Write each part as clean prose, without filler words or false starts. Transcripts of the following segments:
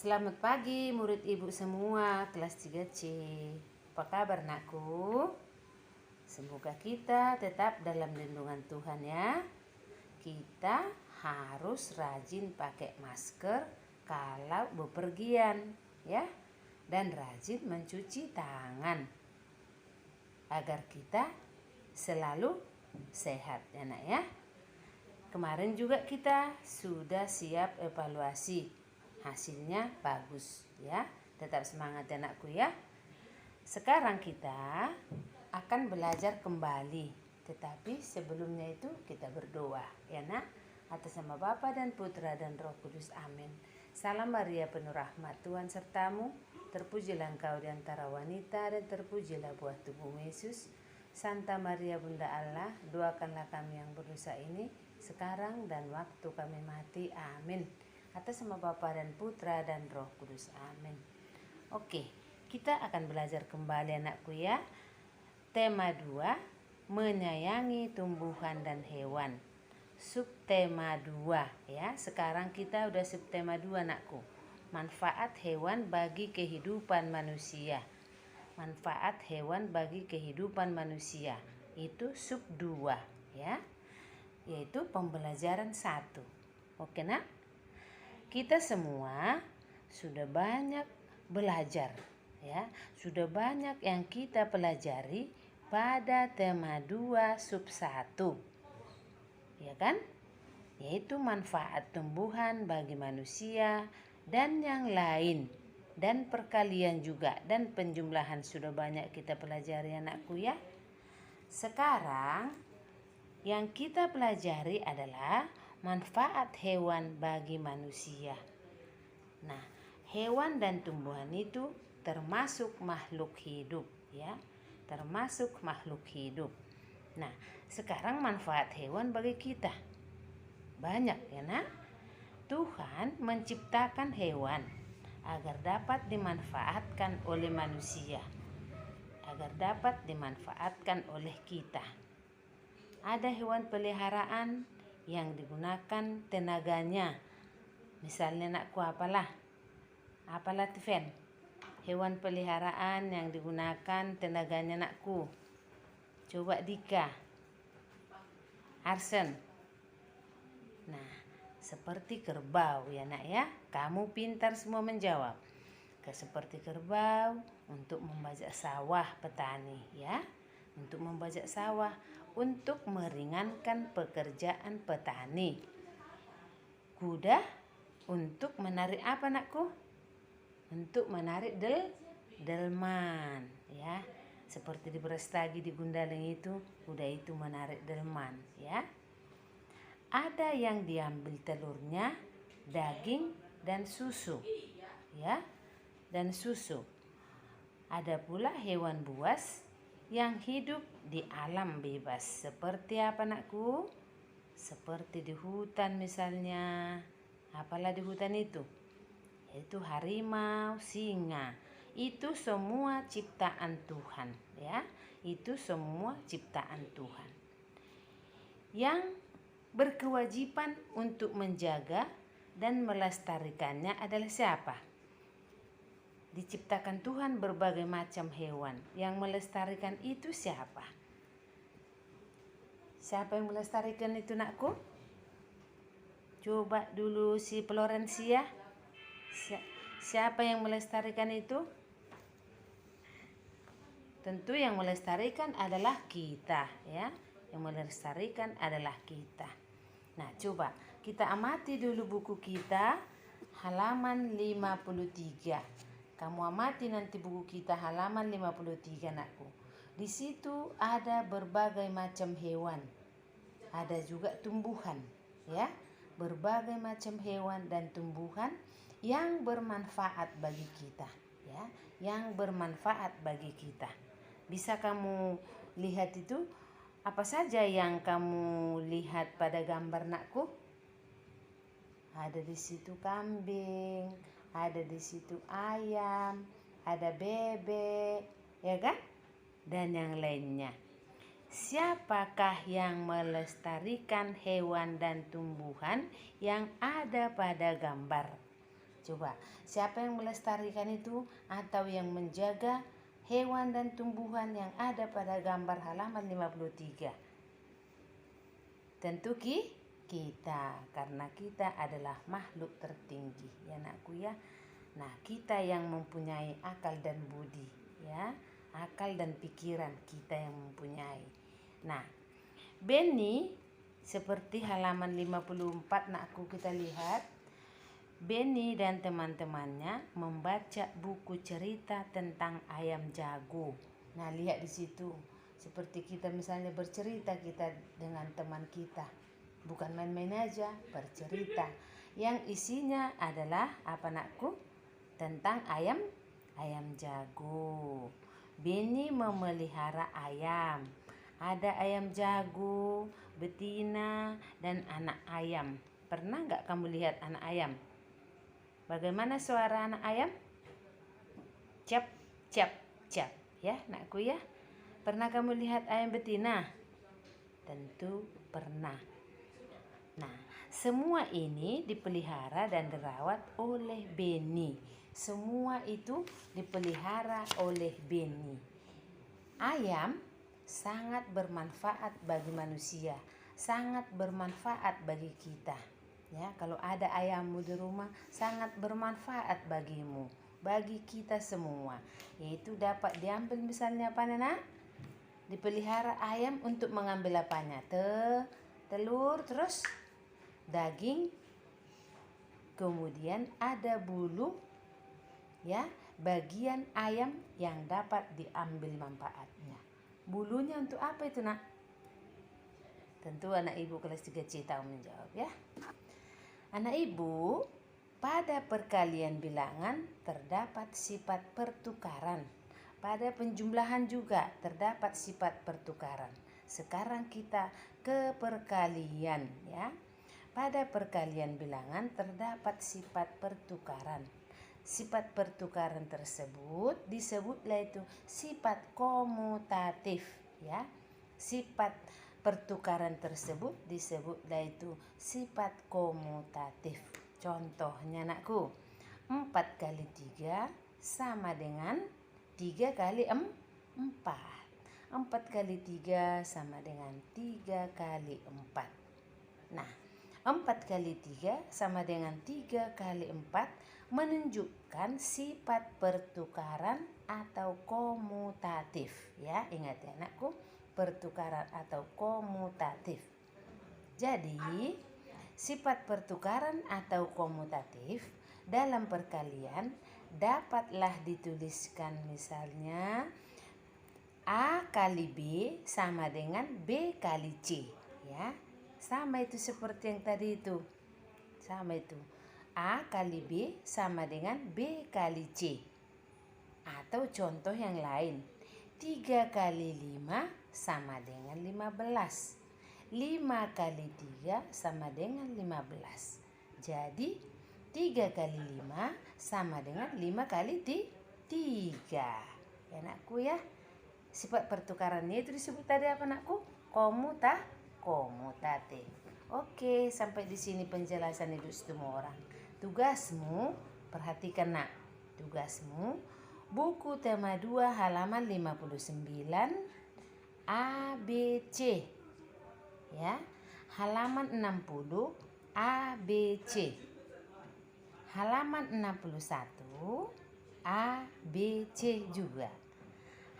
Selamat pagi murid ibu semua kelas 3C. Apa kabar nakku? Semoga kita tetap dalam lindungan Tuhan ya. Kita harus rajin pakai masker kalau bepergian ya. Dan rajin mencuci tangan agar kita selalu sehat ya nak ya. Kemarin juga kita sudah siap evaluasi. Hasilnya bagus ya. Tetap semangat ya anakku ya. Sekarang kita akan belajar kembali. Tetapi sebelumnya itu kita berdoa ya nak. Atas nama Bapa dan Putra dan Roh Kudus. Amin. Salam Maria penuh rahmat, Tuhan sertamu. Terpujilah engkau di antara wanita dan terpujilah buah tubuhmu Yesus. Santa Maria Bunda Allah, doakanlah kami yang berdosa ini sekarang dan waktu kami mati. Amin. Atas nama Bapa dan Putra dan Roh Kudus. Amin. Oke, kita akan belajar kembali anakku ya. Tema 2, menyayangi tumbuhan dan hewan. Subtema 2 ya. Sekarang kita udah subtema 2 anakku. Manfaat hewan bagi kehidupan manusia. Manfaat hewan bagi kehidupan manusia. Itu sub 2 ya. Yaitu pembelajaran 1. Oke nak? Kita semua sudah banyak belajar ya. Sudah banyak yang kita pelajari pada tema 2 sub 1. Ya kan? Yaitu manfaat tumbuhan bagi manusia dan yang lain. Dan perkalian juga dan penjumlahan sudah banyak kita pelajari anakku ya. Sekarang yang kita pelajari adalah manfaat hewan bagi manusia. Nah, hewan dan tumbuhan itu termasuk makhluk hidup ya. Termasuk makhluk hidup. Nah, sekarang manfaat hewan bagi kita. Banyak ya nak. Tuhan menciptakan hewan agar dapat dimanfaatkan oleh manusia. Agar dapat dimanfaatkan oleh kita. Ada hewan peliharaan yang digunakan tenaganya. Misalnya nakku apalah Tiven? Hewan peliharaan yang digunakan tenaganya nakku. Coba Dika. Arsen. Nah, seperti kerbau ya nak ya. Kamu pintar semua menjawab. Seperti kerbau untuk membajak sawah petani ya. Untuk membajak sawah, untuk meringankan pekerjaan petani. Kuda untuk menarik apa nakku? Untuk menarik delman ya. Seperti di Brastagi di Gundaling itu, kuda itu menarik delman ya. Ada yang diambil telurnya, daging dan susu ya. Dan susu. Ada pula hewan buas yang hidup di alam bebas. Seperti apa nakku? Seperti di hutan misalnya. Apalah di hutan itu? Itu harimau, singa. Itu semua ciptaan Tuhan ya. Itu semua ciptaan Tuhan. Yang berkewajiban untuk menjaga dan melestarikannya adalah siapa? Diciptakan Tuhan berbagai macam hewan. Yang melestarikan itu siapa? Siapa yang melestarikan itu nakku? Coba dulu si Florencia. Siapa yang melestarikan itu? Tentu yang melestarikan adalah kita ya. Yang melestarikan adalah kita. Nah, coba kita amati dulu buku kita halaman 53. Kamu amati nanti buku kita halaman 53 nakku. Di situ ada berbagai macam hewan. Ada juga tumbuhan ya. Berbagai macam hewan dan tumbuhan yang bermanfaat bagi kita ya. Yang bermanfaat bagi kita. Bisa kamu lihat itu apa saja yang kamu lihat pada gambar nakku? Ada di situ kambing, ada di situ ayam, ada bebek, ya kan? Dan yang lainnya. Siapakah yang melestarikan hewan dan tumbuhan yang ada pada gambar? Coba, siapa yang melestarikan itu atau yang menjaga hewan dan tumbuhan yang ada pada gambar halaman 53? Tentu kita, karena kita adalah makhluk tertinggi, ya anakku ya. Nah, kita yang mempunyai akal dan budi, ya. Akal dan pikiran kita yang mempunyai. Nah, Benny seperti halaman 54 nakku kita lihat, Benny dan teman-temannya membaca buku cerita tentang ayam jago. Nah, lihat di situ. Seperti kita misalnya bercerita kita dengan teman kita. Bukan main-main aja, bercerita. Yang isinya adalah apa nakku? Tentang ayam jago. Benny memelihara ayam. Ada ayam jago, betina, dan anak ayam. Pernah nggak kamu lihat anak ayam? Bagaimana suara anak ayam? Cap, cap, cap. Ya, nakku ya. Pernah kamu lihat ayam betina? Tentu pernah. Nah, semua ini dipelihara dan dirawat oleh Benny. Semua itu dipelihara oleh Benny. Ayam sangat bermanfaat bagi manusia, sangat bermanfaat bagi kita. Ya, kalau ada ayammu di rumah sangat bermanfaat bagimu, bagi kita semua. Yaitu dapat diambil misalnya apa Nana? Dipelihara ayam untuk mengambil apanya? Telur, terus daging, kemudian ada bulu, ya, bagian ayam yang dapat diambil manfaatnya. Bulunya untuk apa itu nak? Tentu anak ibu kelas 3C tahu menjawab ya. Anak ibu, pada perkalian bilangan terdapat sifat pertukaran. Pada penjumlahan juga terdapat sifat pertukaran. Sekarang kita ke perkalian ya. Pada perkalian bilangan terdapat sifat pertukaran. Sifat pertukaran tersebut disebutlah itu sifat komutatif ya. Sifat pertukaran tersebut disebutlah itu sifat komutatif. Contohnya anakku, 4 kali 3 sama dengan 3 kali 4. 4 kali 3 sama dengan 3 kali 4. Nah, 4 kali 3 sama dengan 3 kali 4 menunjukkan sifat pertukaran atau komutatif ya. Ingat ya anakku, pertukaran atau komutatif. Jadi, sifat pertukaran atau komutatif dalam perkalian dapatlah dituliskan misalnya A kali B sama dengan B kali C ya. Sama itu seperti yang tadi itu. Sama itu. A kali B sama dengan B kali C. Atau contoh yang lain. 3 kali 5 sama dengan 15. 5 kali 3 sama dengan 15. Jadi 3 kali 5 sama dengan 5 kali 3. Ya anakku ya. Sifat pertukarannya itu disebut tadi apa anakku? Komutatif. Oke, sampai di sini penjelasan ibu semua orang. Tugasmu, perhatikan nak. Tugasmu, buku tema 2 halaman 59 ABC. Ya. Halaman 60 ABC. Halaman 61 ABC juga.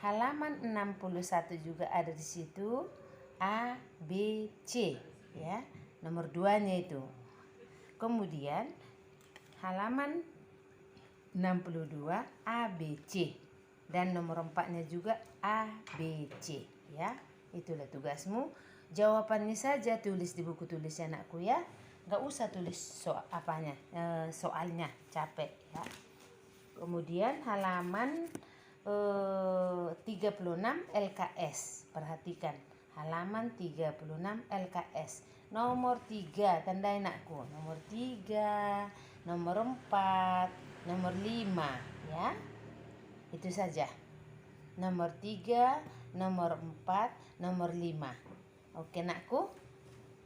Halaman 61 juga ada di situ ABC ya. Nomor 2-nya itu. Kemudian halaman 62 ABC dan nomor 4-nya juga ABC ya. Itulah tugasmu. Jawabannya saja tulis di buku tulis anakku ya. Gak usah tulis soalnya capek ya. Kemudian halaman 36 LKS. Perhatikan halaman 36 LKS. Nomor 3 tandai anakku. Nomor 3, nomor 4, nomor 5 ya. Itu saja. Nomor 3, nomor 4, nomor 5. Oke nakku.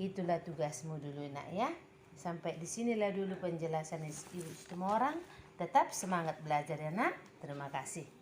Itulah tugasmu dulu nak ya. Sampai di sinilah dulu penjelasan Ibu semua orang. Tetap semangat belajar ya nak. Terima kasih.